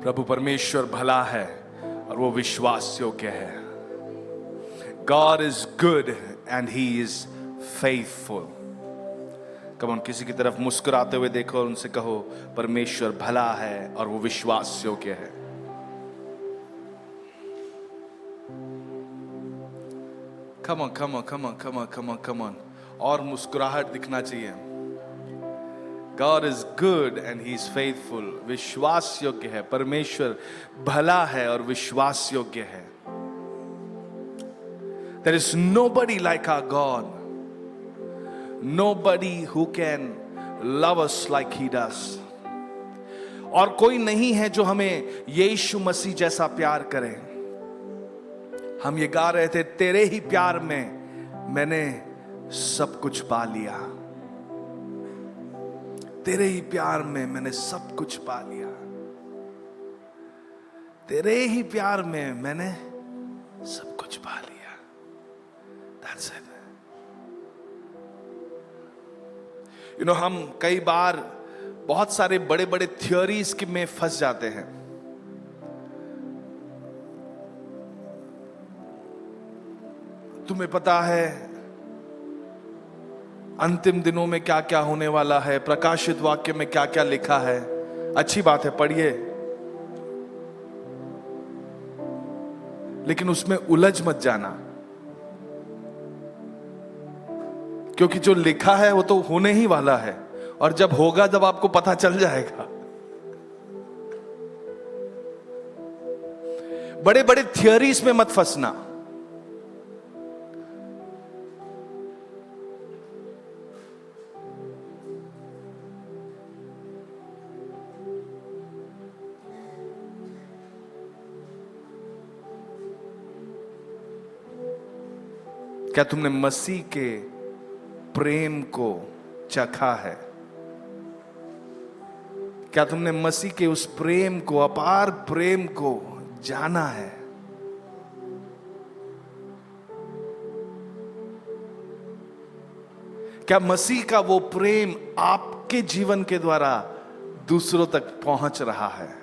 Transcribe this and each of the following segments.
प्रभु परमेश्वर भला है और वो विश्वास योग्य है। God is good and he is faithful. Come on, किसी की तरफ मुस्कुराते हुए देखो और उनसे कहो परमेश्वर भला है और वो विश्वास योग्य है। Come on, come on, come on, come on, come on, come on. और मुस्कुराहट दिखना चाहिए। God is good and he is faithful. विश्वास योग्य है, परमेश्वर भला है और विश्वास योग्य है। There is nobody like our God. Nobody who can love us like he does. और कोई नहीं है जो हमें यीशु मसीह जैसा प्यार करे। हम ये गा रहे थे, तेरे ही प्यार में मैंने सब कुछ पा लिया। तेरे ही प्यार में मैंने सब कुछ पा लिया। तेरे ही प्यार में मैंने सब कुछ पा लिया। That's it. You know, हम कई बार बहुत सारे बड़े बड़े थियोरीज में फंस जाते हैं। तुम्हें पता है अंतिम दिनों में क्या क्या होने वाला है, प्रकाशित वाक्य में क्या क्या लिखा है। अच्छी बात है, पढ़िए, लेकिन उसमें उलझ मत जाना, क्योंकि जो लिखा है वो तो होने ही वाला है, और जब होगा जब आपको पता चल जाएगा। बड़े बड़े थियोरीज में मत फंसना। क्या तुमने मसीह के प्रेम को चखा है? क्या तुमने मसीह के उस प्रेम को, अपार प्रेम को जाना है? क्या मसीह का वो प्रेम आपके जीवन के द्वारा दूसरों तक पहुंच रहा है?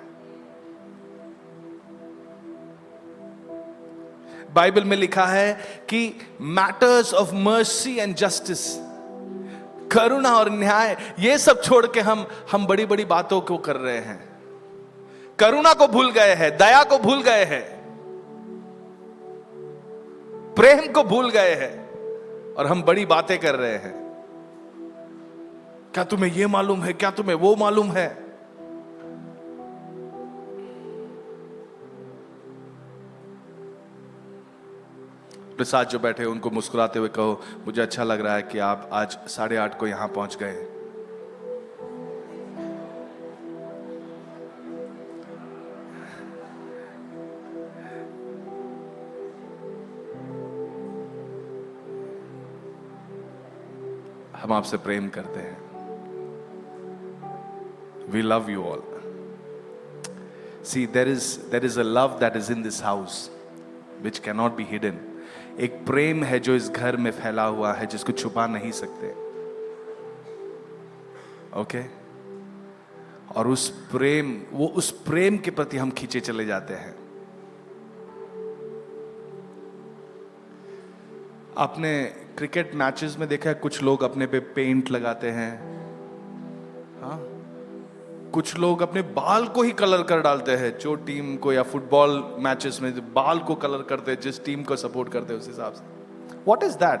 बाइबल में लिखा है कि matters of mercy and justice, करुणा और न्याय, ये सब छोड़ के हम बड़ी बड़ी बातों को कर रहे हैं। करुणा को भूल गए हैं, दया को भूल गए हैं, प्रेम को भूल गए हैं, और हम बड़ी बातें कर रहे हैं। क्या तुम्हें ये मालूम है? क्या तुम्हें वो मालूम है? अपने साथ जो बैठे उनको मुस्कुराते हुए कहो, मुझे अच्छा लग रहा है कि आप आज 8:30 को यहां पहुंच गए। हम आपसे प्रेम करते हैं। We love you all. See, there is a love that is in this house which cannot be hidden. एक प्रेम है जो इस घर में फैला हुआ है, जिसको छुपा नहीं सकते। ओके? और उस प्रेम के प्रति हम खींचे चले जाते हैं। आपने क्रिकेट मैचेस में देखा है, कुछ लोग अपने पे पेंट लगाते हैं, हाँ? कुछ लोग अपने बाल को ही कलर कर डालते हैं, जो टीम को, या फुटबॉल मैचेस में बाल को कलर करते हैं जिस टीम को सपोर्ट करते हैं उस हिसाब से। What is that?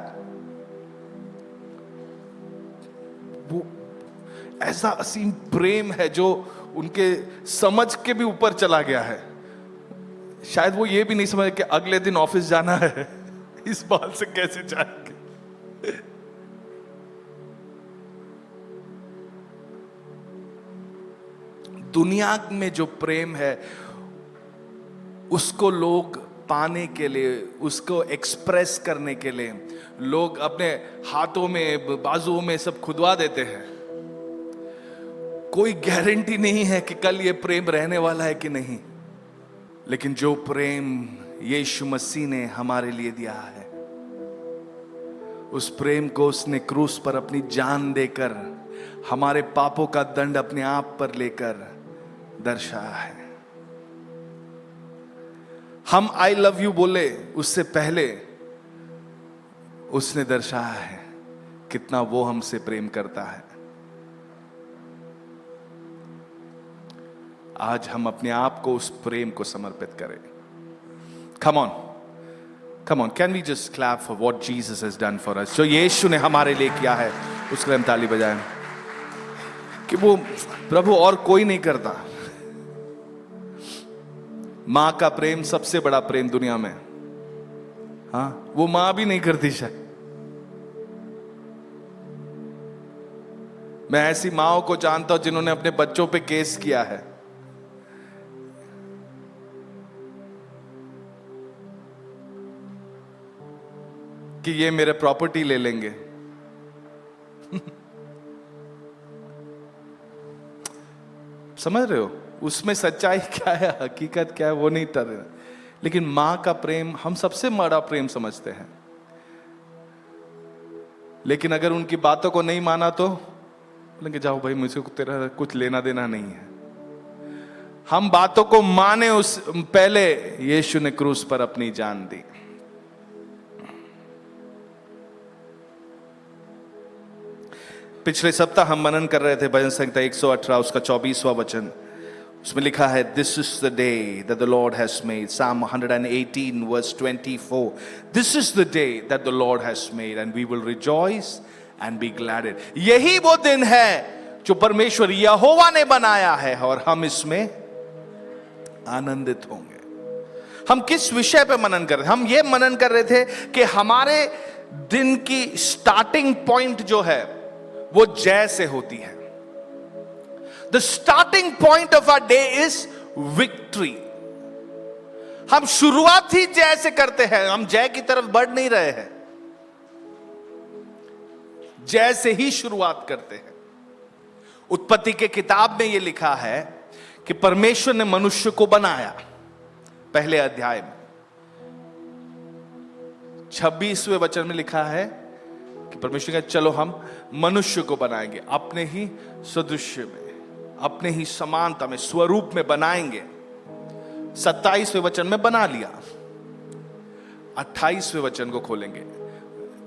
वो ऐसा असीम प्रेम है जो उनके समझ के भी ऊपर चला गया है। शायद वो ये भी नहीं समझ कि अगले दिन ऑफिस जाना है, इस बाल से कैसे जाएंगे। दुनिया में जो प्रेम है उसको लोग पाने के लिए, उसको एक्सप्रेस करने के लिए लोग अपने हाथों में, बाजुओं में सब खुदवा देते हैं। कोई गारंटी नहीं है कि कल ये प्रेम रहने वाला है कि नहीं, लेकिन जो प्रेम यीशु मसीह ने हमारे लिए दिया है, उस प्रेम को उसने क्रूस पर अपनी जान देकर हमारे पापों का दंड अपने आप पर लेकर दर्शाया है। हम आई लव यू बोले उससे पहले उसने दर्शाया है कितना वो हमसे प्रेम करता है। आज हम अपने आप को उस प्रेम को समर्पित करें। Come on, come on, can we just clap for what Jesus has done for us? जो यीशु ने हमारे लिए किया है उसके लिए हम ताली बजाएं कि वो प्रभु और कोई नहीं करता। मां का प्रेम सबसे बड़ा प्रेम दुनिया में, हाँ वो मां भी नहीं करती शायद। मैं ऐसी माओं को जानता हूं जिन्होंने अपने बच्चों पे केस किया है। कि ये मेरे प्रॉपर्टी ले लेंगे। समझ रहे हो उसमें सच्चाई क्या है, हकीकत क्या है, वो नहीं तर रहे। लेकिन मां का प्रेम हम सबसे बड़ा प्रेम समझते हैं। लेकिन अगर उनकी बातों को नहीं माना तो बोलेंगे जाओ भाई, मुझे तेरा कुछ लेना देना नहीं है। हम बातों को माने उस पहले यीशु ने क्रूस पर अपनी जान दी। पिछले सप्ताह हम मनन कर रहे थे भजन संहिता 118 उसका 24वां वचन। उसमें लिखा है this is the day that the Lord has made. Psalm 118 verse 24, this is the day that the Lord has made and we will rejoice and be glad in. यही वो दिन है जो परमेश्वर यहोवा ने बनाया है और हम इसमें आनंदित होंगे। हम किस विषय पे मनन कर रहे थे? हम ये मनन कर रहे थे कि हमारे दिन की स्टार्टिंग पॉइंट जो है वो जय से होती है। The starting point of our day is victory. हम शुरुआत ही जय से करते हैं, हम जय की तरफ बढ़ नहीं रहे हैं, जय से ही शुरुआत करते हैं। उत्पत्ति के किताब में यह लिखा है कि परमेश्वर ने मनुष्य को बनाया। पहले अध्याय में 26वें वचन में लिखा है कि परमेश्वर कहा चलो हम मनुष्य को बनाएंगे अपने ही सदृश्य में, अपने ही समानता में, स्वरूप में बनाएंगे। 27वें वचन में बना लिया। 28वें वचन को खोलेंगे,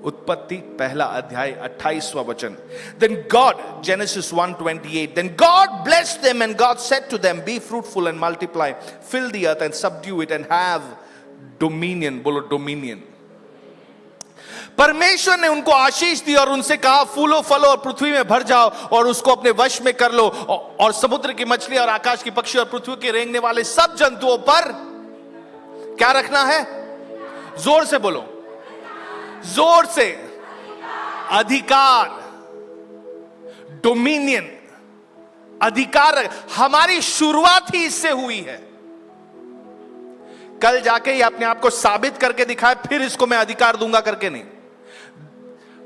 उत्पत्ति पहला अध्याय 28वां वचन। Then God, Genesis 1:28, then God blessed them and God said to them, be fruitful and multiply, fill the earth and subdue it and have dominion। बोलो dominion। परमेश्वर ने उनको आशीष दी और उनसे कहा फूलो फलो और पृथ्वी में भर जाओ और उसको अपने वश में कर लो और समुद्र की मछली और आकाश की पक्षी और पृथ्वी के रेंगने वाले सब जंतुओं पर क्या रखना है? जोर से बोलो, जोर से, अधिकार, डोमिनियन, अधिकार। हमारी शुरुआत ही इससे हुई है। कल जाके ये अपने आप को साबित करके दिखाए फिर इसको मैं अधिकार दूंगा करके नहीं।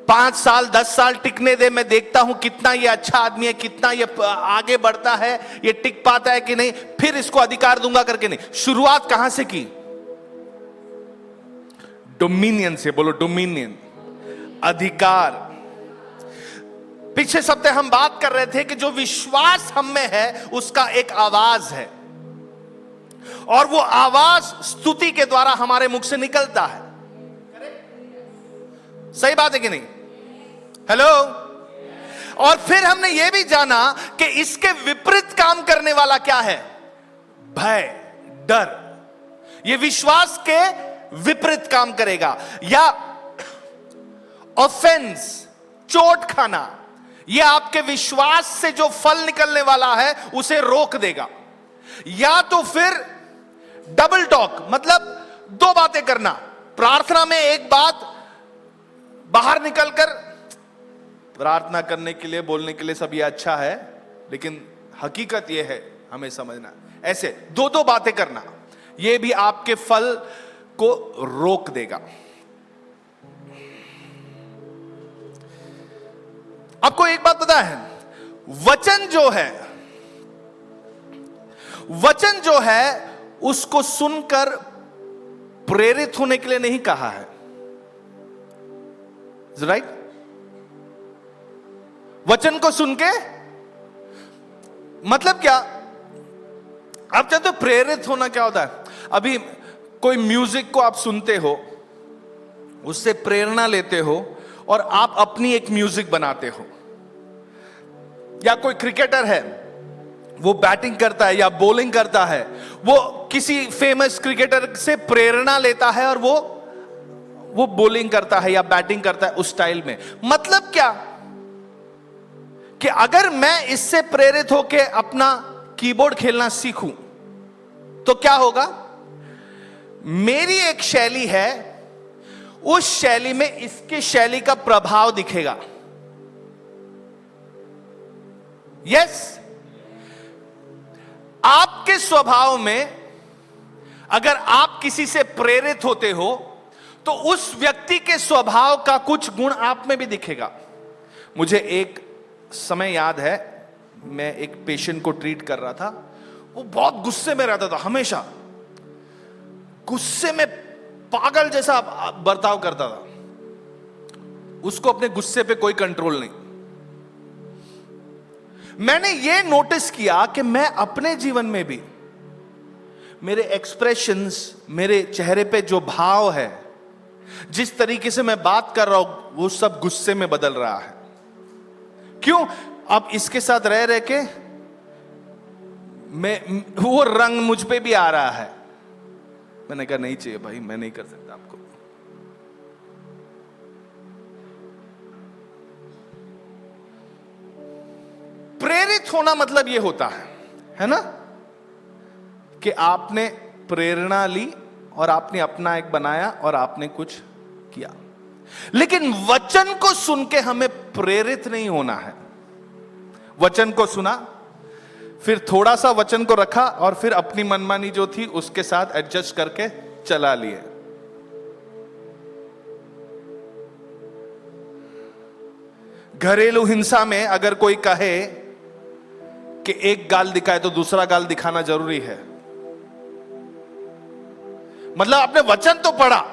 5 साल 10 साल टिकने दे, मैं देखता हूं कितना ये अच्छा आदमी है, कितना ये आगे बढ़ता है, ये टिक पाता है कि नहीं, फिर इसको अधिकार दूंगा करके नहीं। शुरुआत कहां से की? डोमिनियन से। बोलो डोमिनियन, अधिकार। पिछले सप्ताह हम बात कर रहे थे कि जो विश्वास हम में है उसका एक आवाज है और वो आवाज स्तुति के द्वारा हमारे मुख से निकलता है। सही बात है कि नहीं? हेलो। और फिर हमने यह भी जाना कि इसके विपरीत काम करने वाला क्या है? भय, डर। यह विश्वास के विपरीत काम करेगा। या ऑफेंस, चोट खाना, यह आपके विश्वास से जो फल निकलने वाला है उसे रोक देगा। या तो फिर डबल टॉक, मतलब 2 बातें करना। प्रार्थना में एक बात, बाहर निकलकर प्रार्थना करने के लिए, बोलने के लिए सब ये अच्छा है, लेकिन हकीकत ये है हमें समझना। ऐसे 2 बातें करना, ये भी आपके फल को रोक देगा। आपको एक बात पता है, वचन जो है उसको सुनकर प्रेरित होने के लिए नहीं कहा है। राइट? वचन को सुन के मतलब क्या? आप चाहते हो प्रेरित होना क्या होता है? अभी कोई म्यूजिक को आप सुनते हो, उससे प्रेरणा लेते हो और आप अपनी एक म्यूजिक बनाते हो। या कोई क्रिकेटर है, वो बैटिंग करता है या बॉलिंग करता है, वो किसी फेमस क्रिकेटर से प्रेरणा लेता है और वो बॉलिंग करता है या बैटिंग करता है उस स्टाइल में। मतलब क्या कि अगर मैं इससे प्रेरित होकर अपना कीबोर्ड खेलना सीखूं तो क्या होगा, मेरी एक शैली है, उस शैली में इसकी शैली का प्रभाव दिखेगा। यस, आपके स्वभाव में अगर आप किसी से प्रेरित होते हो तो उस व्यक्ति के स्वभाव का कुछ गुण आप में भी दिखेगा। मुझे एक समय याद है, मैं एक पेशेंट को ट्रीट कर रहा था, वो बहुत गुस्से में रहता था, हमेशा गुस्से में पागल जैसा बर्ताव करता था, उसको अपने गुस्से पे कोई कंट्रोल नहीं। मैंने ये नोटिस किया कि मैं अपने जीवन में भी मेरे एक्सप्रेशंस, मेरे चेहरे पे जो भाव है, जिस तरीके से मैं बात कर रहा हूं, वो सब गुस्से में बदल रहा है। क्यों? अब इसके साथ रह रह के वो रंग मुझ पे भी आ रहा है। मैंने कहा नहीं चाहिए भाई, मैं नहीं कर सकता आपको। प्रेरित होना मतलब ये होता है ना, कि आपने प्रेरणा ली और आपने अपना एक बनाया और आपने कुछ किया। लेकिन वचन को सुन के हमें प्रेरित नहीं होना है। वचन को सुना, फिर थोड़ा सा वचन को रखा और फिर अपनी मनमानी जो थी उसके साथ एडजस्ट करके चला लिए। घरेलू हिंसा में अगर कोई कहे कि एक गाल दिखाए तो दूसरा गाल दिखाना जरूरी है, मतलब आपने वचन तो पढ़ा,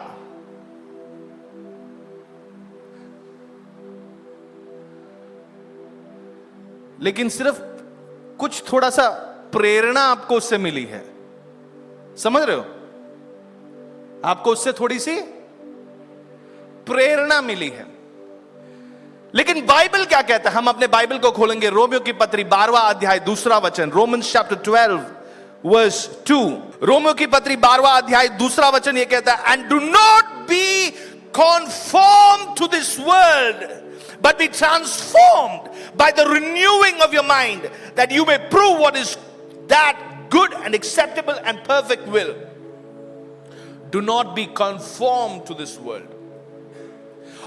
लेकिन सिर्फ कुछ थोड़ा सा प्रेरणा आपको उससे मिली है। समझ रहे हो? आपको उससे थोड़ी सी प्रेरणा मिली है। लेकिन बाइबल क्या कहता है? हम अपने बाइबल को खोलेंगे, रोमियो की पत्री 12वां अध्याय 2 वचन, रोमन्स चैप्टर 12 वर्स 2। रोमियो की पत्री 12वां अध्याय 2 वचन ये कहता है, and do not be conform to this world but be transformed by the renewing of your mind, that you may prove what is that good and acceptable and perfect will. Do not be conformed to this world.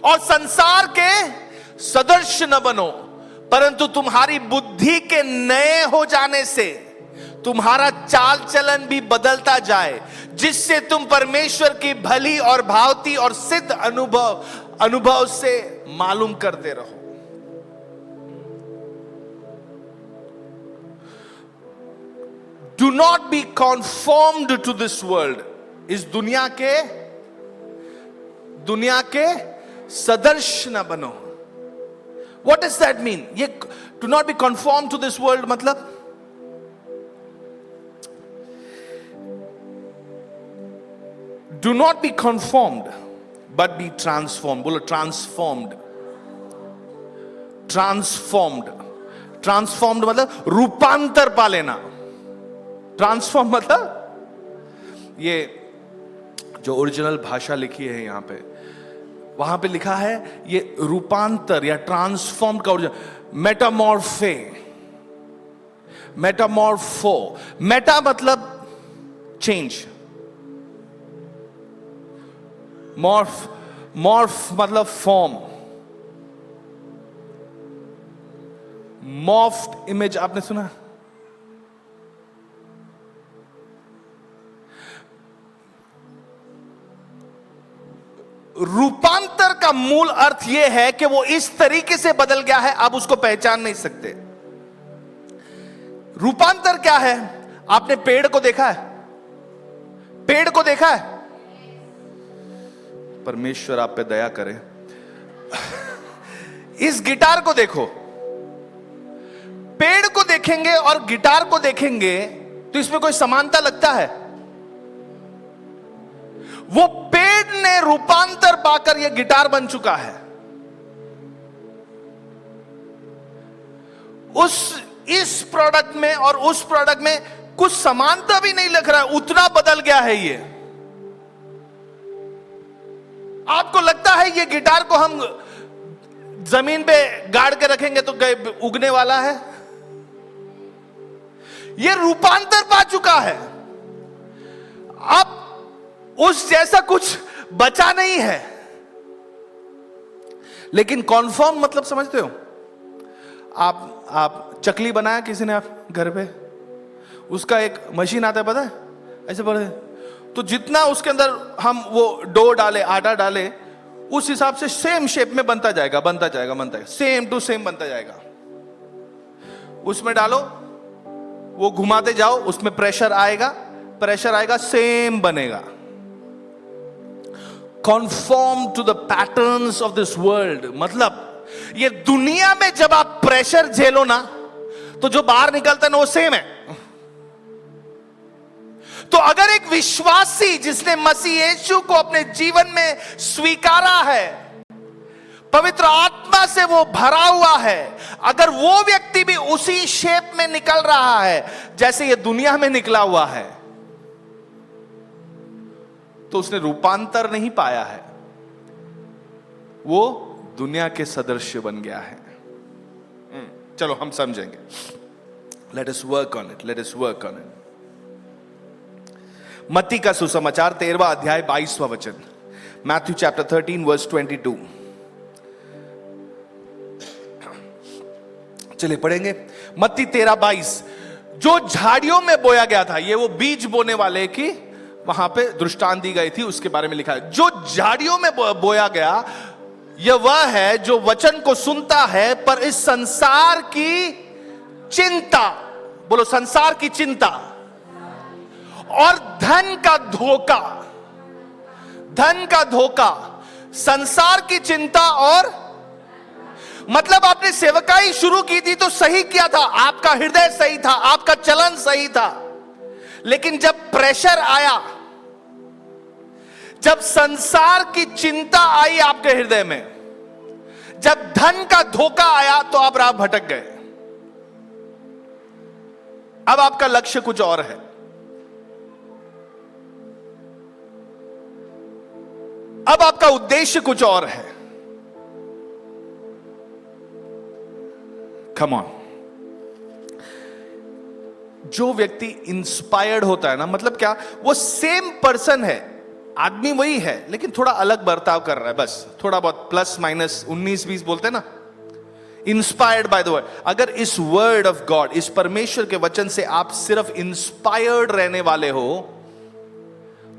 और संसार के सदृश न बनो, परंतु तुम्हारी बुद्धि के नए हो जाने से तुम्हारा चाल चलन भी बदलता जाए, जिससे तुम परमेश्वर की भली और भावती और सिद्ध अनुभव से मालूम करते रहो। Do not be conformed to this world. इस दुनिया के सदृश न बनो। What does that mean? ये do not be conformed to this world मतलब do not be conformed but be transformed. बोलो transformed. Transformed मतलब रूपांतर पा लेना। ट्रांसफॉर्म मतलब ये जो ओरिजिनल भाषा लिखी है यहां पे, वहां पे लिखा है ये रूपांतर या ट्रांसफॉर्म का ओरिजिनल मेटामॉर्फो। मेटा मतलब चेंज, मॉर्फ मतलब फॉर्म। मॉर्फ्ड इमेज आपने सुना? रूपांतर का मूल अर्थ यह है कि वो इस तरीके से बदल गया है आप उसको पहचान नहीं सकते। रूपांतर क्या है? आपने पेड़ को देखा है? पेड़ को देखा है? परमेश्वर आप पे दया करे। इस गिटार को देखो, पेड़ को देखेंगे और गिटार को देखेंगे तो इसमें कोई समानता लगता है? वो पेड़ ने रूपांतर पाकर यह गिटार बन चुका है। इस प्रोडक्ट में और उस प्रोडक्ट में कुछ समानता भी नहीं लग रहा है, उतना बदल गया है ये। आपको लगता है ये गिटार को हम जमीन पे गाड़ के रखेंगे तो उगने वाला है? ये रूपांतर पा चुका है, अब उस जैसा कुछ बचा नहीं है। लेकिन कॉन्फर्म मतलब समझते हो? आप चकली बनाया किसी ने आप घर पे, उसका एक मशीन आता है पता है, ऐसे पड़े तो जितना उसके अंदर हम वो डो डाले, आटा डाले, उस हिसाब से सेम शेप में बनता जाएगा, सेम टू सेम बनता जाएगा। उसमें डालो, वो घुमाते जाओ, उसमें प्रेशर आएगा, सेम बनेगा। Conform to the patterns of this world, मतलब ये दुनिया में जब आप प्रेशर झेलो ना, तो जो बाहर निकलता है ना वो सेम है। तो अगर एक विश्वासी जिसने मसीह यीशु को अपने जीवन में स्वीकारा है, पवित्र आत्मा से वो भरा हुआ है, अगर वो व्यक्ति भी उसी शेप में निकल रहा है जैसे ये दुनिया में निकला हुआ है, तो उसने रूपांतर नहीं पाया है, वो दुनिया के सदृश बन गया है। चलो हम समझेंगे। Let us work on it. मत्ती का सुसमाचार 13वां अध्याय 22वां वचन, मैथ्यू चैप्टर 13 वर्स 22। चलिए पढ़ेंगे। मत्ती 13:22, जो झाड़ियों में बोया गया था, ये वो बीज बोने वाले की वहां पे दृष्टांत दी गई थी, उसके बारे में लिखा है। जो झाड़ियों में बोया गया, यह वह है जो वचन को सुनता है, पर इस संसार की चिंता, बोलो संसार की चिंता और धन का धोखा, संसार की चिंता और मतलब आपने सेवकाई शुरू की थी तो सही किया था, आपका हृदय सही था, आपका चलन सही था, लेकिन जब प्रेशर आया, जब संसार की चिंता आई आपके हृदय में, जब धन का धोखा आया, तो अब आप भटक गए। अब आपका लक्ष्य कुछ और है। अब आपका उद्देश्य कुछ और है। Come on. जो व्यक्ति इंस्पायर्ड होता है ना, मतलब क्या, वो सेम पर्सन है, आदमी वही है, लेकिन थोड़ा अलग बर्ताव कर रहा है, बस थोड़ा बहुत प्लस माइनस 19-20 बोलते हैं ना, इंस्पायर्ड बाय द वर्ड। अगर इस वर्ड ऑफ गॉड, इस परमेश्वर के वचन से आप सिर्फ इंस्पायर्ड रहने वाले हो,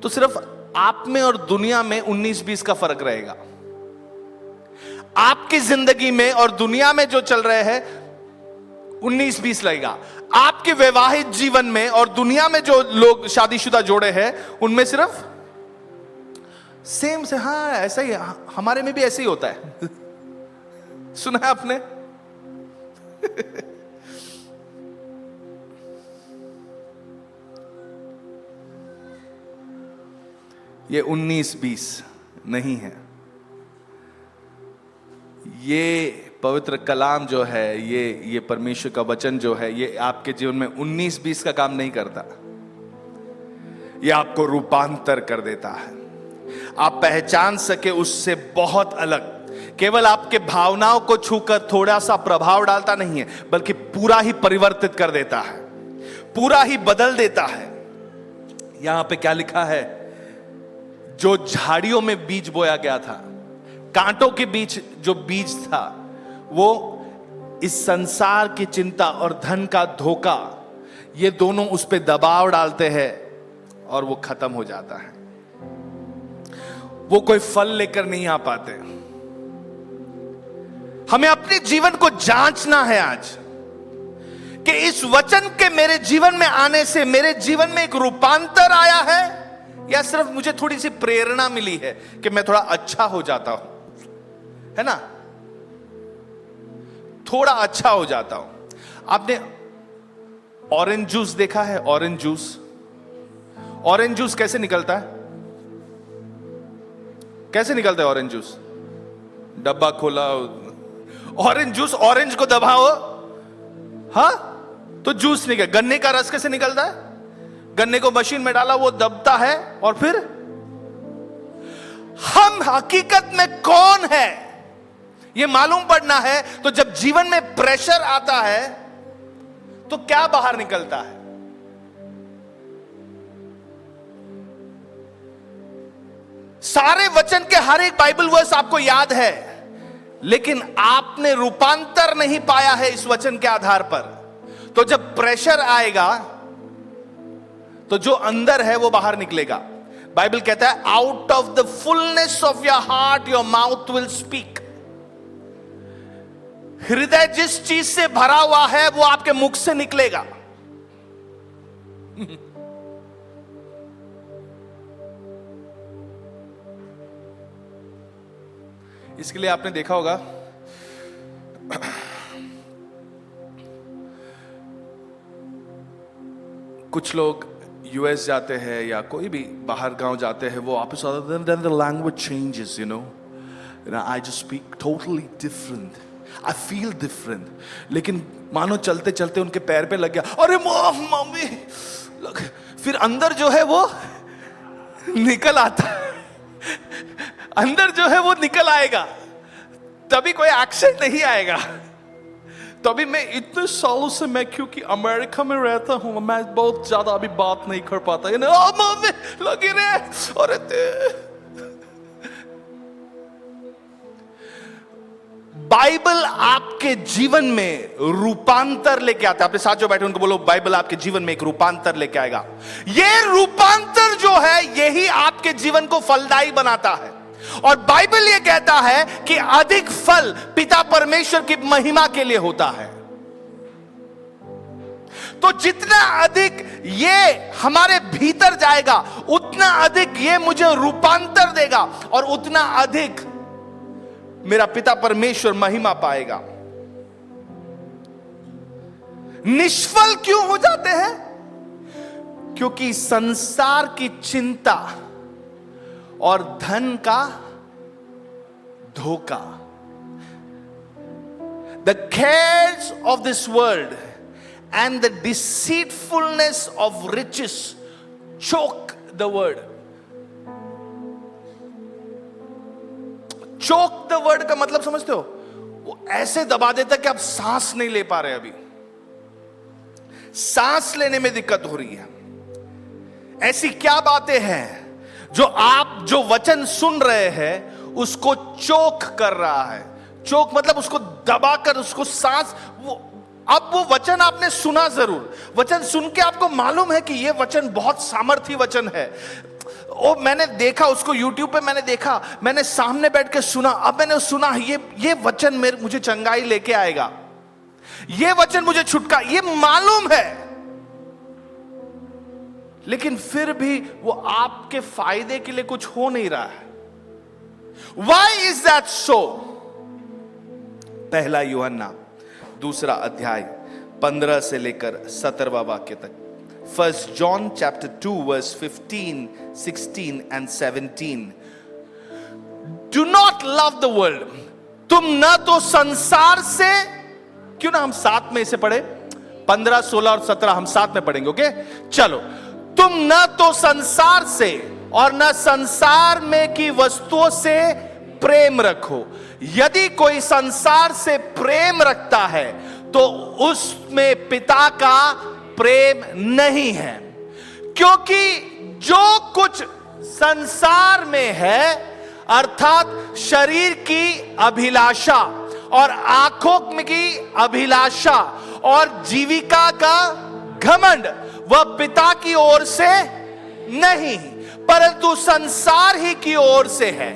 तो सिर्फ आप में और दुनिया में 19-20 का फर्क रहेगा। आपकी जिंदगी में और दुनिया में जो चल रहे हैं 19-20 लगेगा। आपके वैवाहिक जीवन में और दुनिया में जो लोग शादीशुदा जोड़े हैं, उनमें सिर्फ सेम से, हाँ ऐसा ही, हमारे में भी ऐसे ही होता है। सुना है आपने? ये 19-20 नहीं है। ये पवित्र कलाम जो है, ये परमेश्वर का वचन जो है, ये आपके जीवन में 19-20 का काम नहीं करता। ये आपको रूपांतर कर देता है। आप पहचान सके उससे बहुत अलग। केवल आपके भावनाओं को छूकर थोड़ा सा प्रभाव डालता नहीं है, बल्कि पूरा ही परिवर्तित कर देता है, पूरा ही बदल देता है। यहां पे क्या लिखा है? जो झाड़ियों में बीज बोया गया था, कांटों के बीच जो बीज था, वो इस संसार की चिंता और धन का धोखा, ये दोनों उस पे दबाव डालते हैं और वो खत्म हो जाता है। वो कोई फल लेकर नहीं आ पाते। हमें अपने जीवन को जांचना है आज कि इस वचन के मेरे जीवन में आने से मेरे जीवन में एक रूपांतर आया है, या सिर्फ मुझे थोड़ी सी प्रेरणा मिली है कि मैं थोड़ा अच्छा हो जाता हूं, है ना, थोड़ा अच्छा हो जाता हूं। आपने ऑरेंज जूस देखा है? ऑरेंज जूस कैसे निकलता है? कैसे निकलता है ऑरेंज जूस? डब्बा खोला, ऑरेंज जूस, ऑरेंज को दबाओ, हाँ तो जूस निकल। गन्ने का रस कैसे निकलता है? गन्ने को मशीन में डाला, वो दबता है, और फिर हम हकीकत में कौन है ये मालूम पड़ना है। तो जब जीवन में प्रेशर आता है तो क्या बाहर निकलता है? सारे वचन के हर एक बाइबल वर्स आपको याद है, लेकिन आपने रूपांतर नहीं पाया है इस वचन के आधार पर। तो जब प्रेशर आएगा तो जो अंदर है वो बाहर निकलेगा। बाइबल कहता है out of the fullness of your heart your mouth will speak. हृदय जिस चीज से भरा हुआ है वो आपके मुख से निकलेगा। इसके लिए आपने देखा होगा कुछ लोग यूएस जाते हैं या कोई भी बाहर गांव जाते हैं, वो वापस आते हैं, then the language changes, you know, I just speak totally different, I feel different। लेकिन मानो चलते चलते उनके पैर पे लग गया, अरे मम्मी, फिर अंदर जो है वो निकल आता है, अंदर जो है वो निकल आएगा, तभी कोई एक्सेंट नहीं आएगा। तो अभी मैं इतने सालों से, मैं क्योंकि अमेरिका में रहता हूं, मैं बहुत ज्यादा अभी बात नहीं कर पाता, मम्मी लगी रे, अरे बाइबल आपके जीवन में रूपांतर लेके आता है। अपने साथ जो बैठे उनको बोलो, बाइबल आपके जीवन में एक रूपांतर लेके आएगा। ये रूपांतर जो है यही आपके जीवन को फलदायी बनाता है। और बाइबल ये कहता है कि अधिक फल पिता परमेश्वर की महिमा के लिए होता है। तो जितना अधिक ये हमारे भीतर जाएगा उतना अधिक ये मुझे रूपांतर देगा, और उतना अधिक मेरा पिता परमेश्वर महिमा पाएगा। निष्फल क्यों हो जाते हैं? क्योंकि संसार की चिंता और धन का धोखा, the cares of this world and the deceitfulness of riches choke the word। choke the word का मतलब समझते हो? वो ऐसे दबा देता कि आप सांस नहीं ले पा रहे, अभी सांस लेने में दिक्कत हो रही है। ऐसी क्या बातें हैं जो आप जो वचन सुन रहे हैं उसको चोक कर रहा है? चोक मतलब उसको दबाकर, उसको सांस, अब वो वचन आपने सुना जरूर, वचन सुन के आपको मालूम है कि ये वचन बहुत सामर्थी वचन है। ओ मैंने देखा उसको YouTube पे, मैंने देखा, मैंने सामने बैठ के सुना, अब मैंने सुना ये वचन मुझे चंगाई लेके आएगा, ये वचन मुझे छुटका, ये मालूम है, लेकिन फिर भी वो आपके फायदे के लिए कुछ हो नहीं रहा है। Why is that so? पहला यूहन्ना 2 अध्याय 15 से लेकर 17वां वाक्य तक। 1 John chapter 2 verse 15, 16 and 17। Do not love the world। तुम न तो संसार से, क्यों ना हम साथ में इसे पढ़े, 15, 16 और 17 हम साथ में पढ़ेंगे, ओके? चलो, तुम न तो संसार से और न संसार में की वस्तुओं से प्रेम रखो। यदि कोई संसार से प्रेम रखता है तो उसमें पिता का प्रेम नहीं है, क्योंकि जो कुछ संसार में है, अर्थात शरीर की अभिलाषा और आंखों की अभिलाषा और जीविका का घमंड, वह पिता की ओर से नहीं परंतु संसार ही की ओर से है।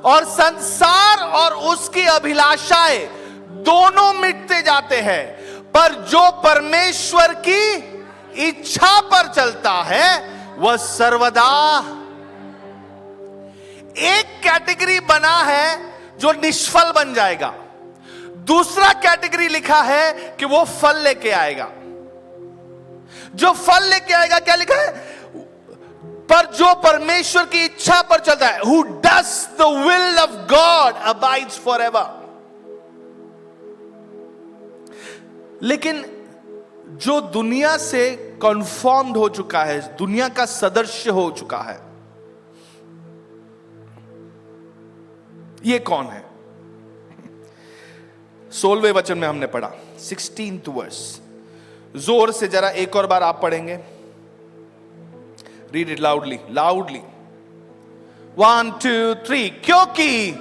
और संसार और उसकी अभिलाषाएं दोनों मिटते जाते हैं, पर जो परमेश्वर की इच्छा पर चलता है वह सर्वदा। एक कैटेगरी बना है जो निष्फल बन जाएगा, दूसरा कैटेगरी लिखा है कि वो फल लेके आएगा। जो फल लेके आएगा, क्या लिखा है? पर जो परमेश्वर की इच्छा पर चलता है, who does the will of God abides forever. लेकिन जो दुनिया से कन्फॉर्म्ड हो चुका है, दुनिया का सदस्य हो चुका है, ये कौन है? 16वें वचन में हमने पढ़ा, 16th वर्स। जोर से जरा एक और बार आप पढ़ेंगे। Read it loudly, loudly. 1 2 3। क्योंकि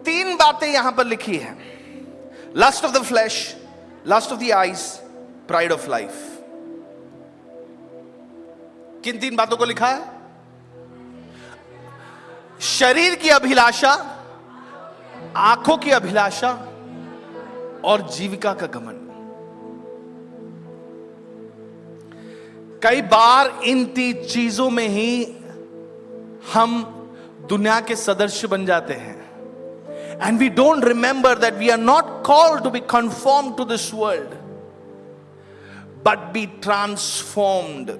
तीन बातें यहां पर लिखी है। Lust of the flesh, lust of the eyes, pride of life. किन तीन बातों को लिखा है? शरीर की अभिलाषा, आंखों की अभिलाषा और जीविका का घमंड। कई बार इन तीन चीजों में ही हम दुनिया के सदस्य बन जाते हैं। And we don't remember that we are not called to be conformed to this world, but be transformed.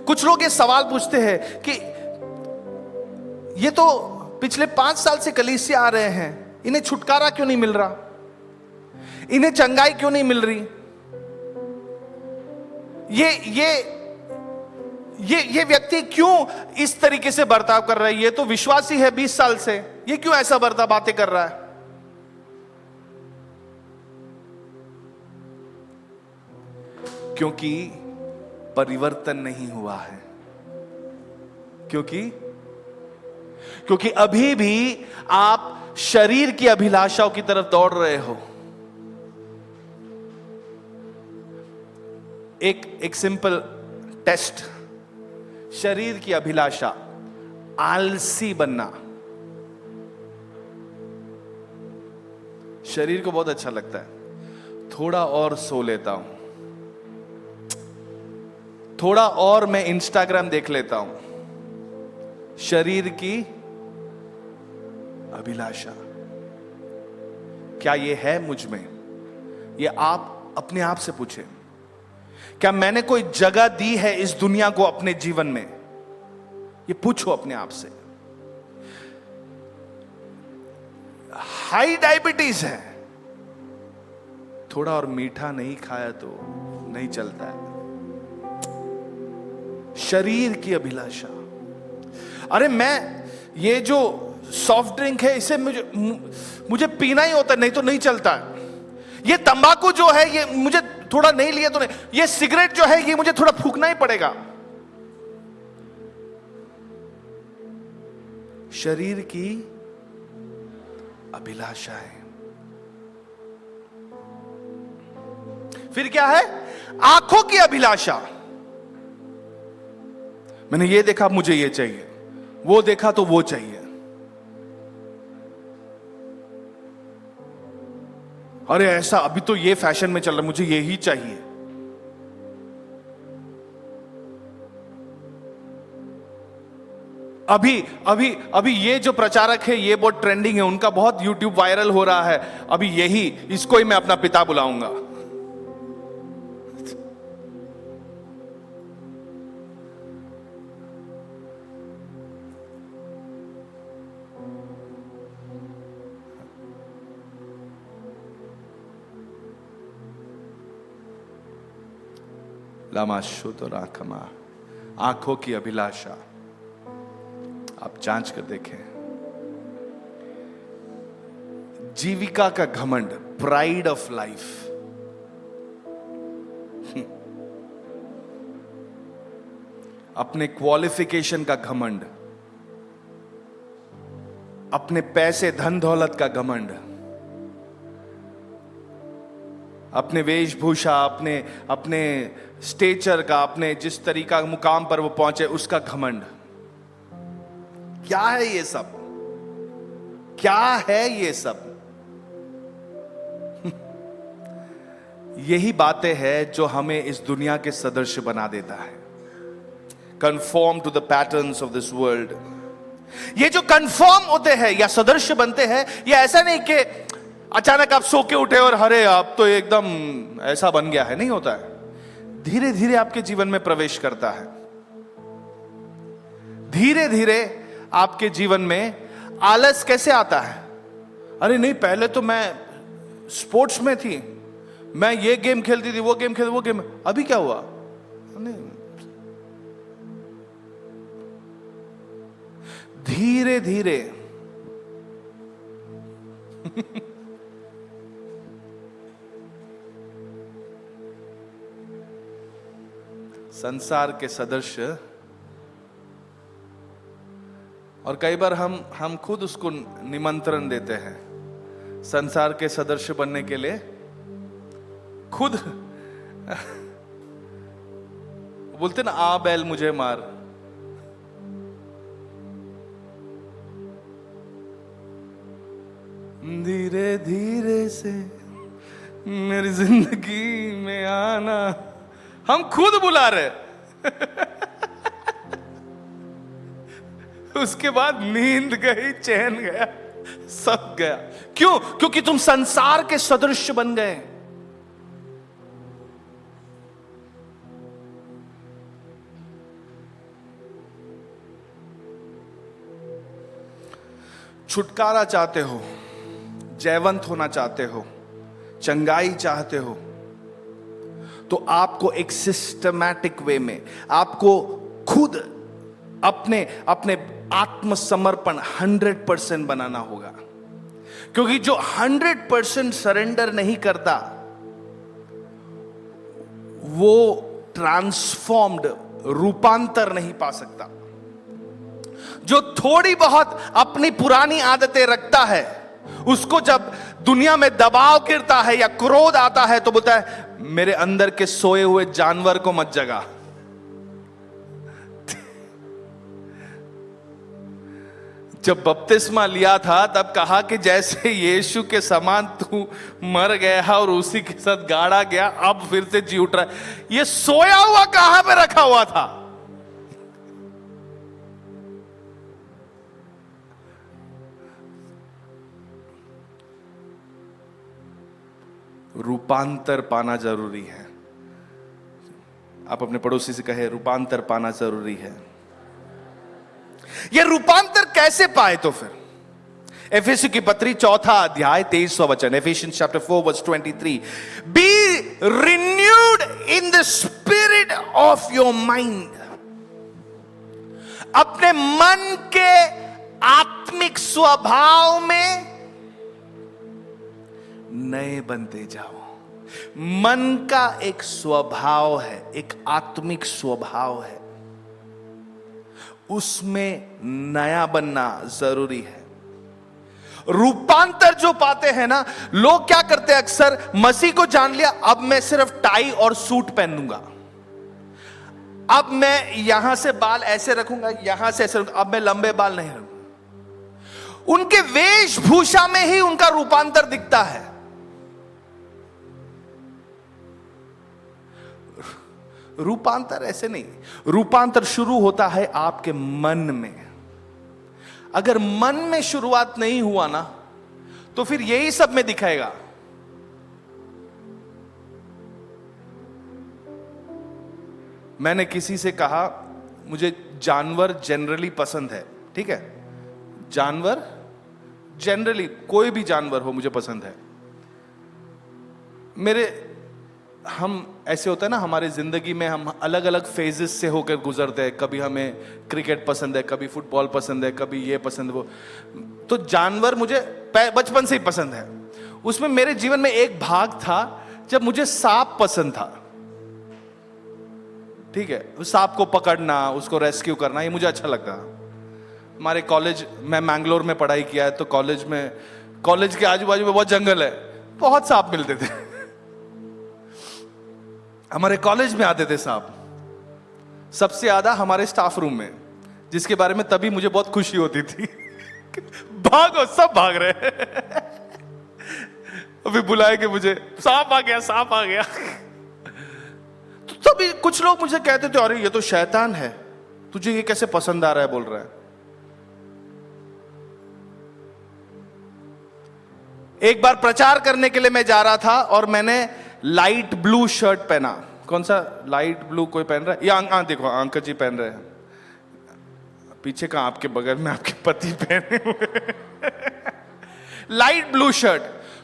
कुछ लोग ये सवाल पूछते हैं कि ये तो पिछले 5 साल से कलीसिया आ रहे हैं, इन्हें छुटकारा क्यों नहीं मिल रहा, इन्हें चंगाई क्यों नहीं मिल रही, ये व्यक्ति क्यों इस तरीके से बर्ताव कर रहा है, ये तो विश्वासी है 20 साल से, ये क्यों ऐसा बर्ताव बातें कर रहा है? क्योंकि परिवर्तन नहीं हुआ है। क्योंकि अभी भी आप शरीर की अभिलाषाओं की तरफ दौड़ रहे हो। एक सिंपल टेस्ट, शरीर की अभिलाषा, आलसी बनना। शरीर को बहुत अच्छा लगता है, थोड़ा और सो लेता हूं, थोड़ा और मैं इंस्टाग्राम देख लेता हूं। शरीर की अभिलाषा, क्या यह है मुझ में? यह आप अपने आप से पूछें। क्या मैंने कोई जगह दी है इस दुनिया को अपने जीवन में? ये पूछो अपने आप से। हाई डायबिटीज है, थोड़ा और मीठा नहीं खाया तो नहीं चलता है। शरीर की अभिलाषा, अरे मैं ये जो सॉफ्ट ड्रिंक है इसे मुझे पीना ही होता है, नहीं तो नहीं चलता है। ये तंबाकू जो है ये मुझे थोड़ा नहीं लिया तो नहीं, ये सिगरेट जो है ये मुझे थोड़ा फूंकना ही पड़ेगा। शरीर की अभिलाषा है। फिर क्या है? आंखों की अभिलाषा। मैंने ये देखा मुझे ये चाहिए, वो देखा तो वो चाहिए। अरे ऐसा अभी तो ये फैशन में चल रहा है, मुझे ये ही चाहिए। अभी ये जो प्रचारक है ये बहुत ट्रेंडिंग है, उनका बहुत यूट्यूब वायरल हो रहा है, अभी यही इसको ही मैं अपना पिता बुलाऊंगा। लामाशुतराखमा, आंखों की अभिलाषा। आप जांच कर देखें। जीविका का घमंड, प्राइड ऑफ लाइफ। अपने क्वालिफिकेशन का घमंड, अपने पैसे धन दौलत का घमंड, अपने वेशभूषा, अपने स्टेचर का, अपने जिस तरीका मुकाम पर वो पहुंचे उसका घमंड। क्या है ये सब? क्या है ये सब? यही बातें हैं जो हमें इस दुनिया के सदस्य बना देता है। Conform to the patterns of this world. ये जो कंफर्म होते हैं या सदृश बनते हैं, ये ऐसा नहीं कि अचानक आप सो के उठे और अरे आप तो एकदम ऐसा बन गया है, नहीं होता है। धीरे धीरे आपके जीवन में प्रवेश करता है, धीरे धीरे आपके जीवन में आलस कैसे आता है? अरे नहीं, पहले तो मैं स्पोर्ट्स में थी, मैं ये गेम खेलती थी, वो गेम खेलती, वो गेम, अभी क्या हुआ? नहीं, धीरे धीरे संसार के सदृश, और कई बार हम खुद उसको निमंत्रण देते हैं संसार के सदृश बनने के लिए। खुद बोलते ना, आ बैल मुझे मार। धीरे धीरे से मेरी जिंदगी में आना, हम खुद बुला रहे उसके बाद नींद गई, चैन गया, सब गया। क्यों? क्योंकि तुम संसार के सदृश बन गए। छुटकारा चाहते हो, जयवंत होना चाहते हो, चंगाई चाहते हो, तो आपको एक सिस्टमैटिक वे में आपको खुद अपने अपने आत्मसमर्पण 100% बनाना होगा। क्योंकि जो 100% सरेंडर नहीं करता वो ट्रांसफॉर्म्ड, रूपांतर नहीं पा सकता। जो थोड़ी बहुत अपनी पुरानी आदतें रखता है, उसको जब दुनिया में दबाव गिरता है या क्रोध आता है तो बोलता है मेरे अंदर के सोए हुए जानवर को मत जगा। जब बपतिस्मा लिया था तब कहा कि जैसे यीशु के समान तू मर गया और उसी के साथ गाड़ा गया, अब फिर से जी उठ रहा है। ये सोया हुआ कहां पे रखा हुआ था? रूपांतर पाना जरूरी है। आप अपने पड़ोसी से कहे, रूपांतर पाना जरूरी है। यह रूपांतर कैसे पाए? तो फिर एफेसियों की पत्री 4 अध्याय 23वां वचन, Ephesians chapter 4 verse 23, be renewed in the spirit of your mind. अपने मन के आत्मिक स्वभाव में नए बनते जाओ। मन का एक स्वभाव है, एक आत्मिक स्वभाव है, उसमें नया बनना जरूरी है। रूपांतर जो पाते हैं ना लोग, क्या करते हैं अक्सर, मसीह को जान लिया, अब मैं सिर्फ टाई और सूट पहनूंगा, अब मैं यहां से बाल ऐसे रखूंगा, यहां से ऐसे रखूंगा, अब मैं लंबे बाल नहीं रखूंगा। उनके वेशभूषा में ही उनका रूपांतर दिखता है। रूपांतर ऐसे नहीं, रूपांतर शुरू होता है आपके मन में। अगर मन में शुरुआत नहीं हुआ ना तो फिर यही सब में दिखाएगा। मैंने किसी से कहा मुझे जानवर जनरली पसंद है, ठीक है, जानवर जनरली, कोई भी जानवर हो मुझे पसंद है। हम ऐसे होता है ना, हमारी जिंदगी में हम अलग अलग फेजेस से होकर गुजरते हैं। कभी हमें क्रिकेट पसंद है, कभी फुटबॉल पसंद है, कभी ये पसंद, वो। तो जानवर मुझे बचपन से ही पसंद है। उसमें मेरे जीवन में एक भाग था जब मुझे सांप पसंद था, ठीक है, उस सांप को पकड़ना, उसको रेस्क्यू करना, ये मुझे अच्छा लगता। हमारे कॉलेज, मैं मैंगलोर में पढ़ाई किया है, तो कॉलेज के आजू बाजू में बहुत जंगल है, बहुत सांप मिलते थे। हमारे कॉलेज में आते थे सांप, सबसे ज्यादा हमारे स्टाफ रूम में, जिसके बारे में तभी मुझे बहुत खुशी होती थी। भागो, सब भाग रहे। अभी बुलाए कि मुझे सांप आ गया, सांप आ गया। तो तभी कुछ लोग मुझे कहते थे अरे ये तो शैतान है। तुझे ये कैसे पसंद आ रहा है बोल रहा है। एक बार प्रचार करने के लिए मैं जा रहा था और मैंने लाइट ब्लू शर्ट पहना। कौन सा लाइट ब्लू कोई पहन रहा है? या देखो अंकल जी पहन रहे हैं पीछे का, आपके बगल में आपके पति पहने हुए लाइट ब्लू शर्ट।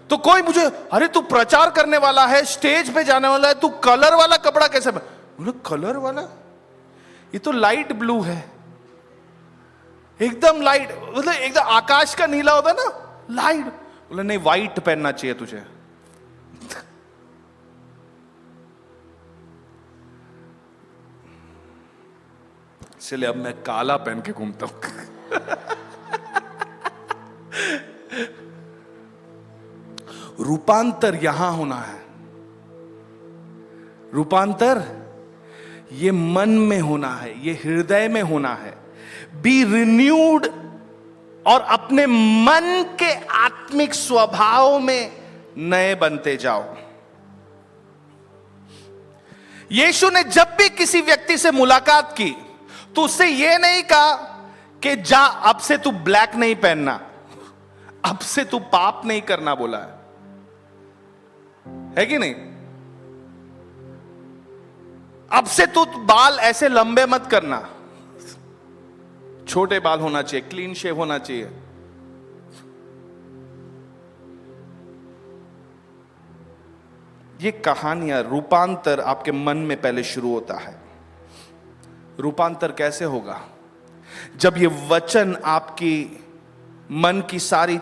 तो कोई मुझे, अरे तू प्रचार करने वाला है, स्टेज पे जाने वाला है, तू कलर वाला कपड़ा कैसे पहन? कलर वाला? ये तो लाइट ब्लू है, एकदम लाइट, मतलब एकदम आकाश का नीला होता है ना, लाइट। बोले नहीं, व्हाइट पहनना चाहिए तुझे। इसलिए अब मैं काला पहन के घूमता हूं। रूपांतर यहां होना है। रूपांतर ये मन में होना है, ये हृदय में होना है। बी रिन्यूड, और अपने मन के आत्मिक स्वभाव में नए बनते जाओ। यीशु ने जब भी किसी व्यक्ति से मुलाकात की तो उससे यह नहीं कहा कि जा अब से तू ब्लैक नहीं पहनना, अब से तू पाप नहीं करना बोला है कि नहीं? अब से तू बाल ऐसे लंबे मत करना, छोटे बाल होना चाहिए, क्लीन शेव होना चाहिए। ये कहानियां, रूपांतर आपके मन में पहले शुरू होता है। रूपांतर कैसे होगा? जब ये वचन आपकी मन की सारी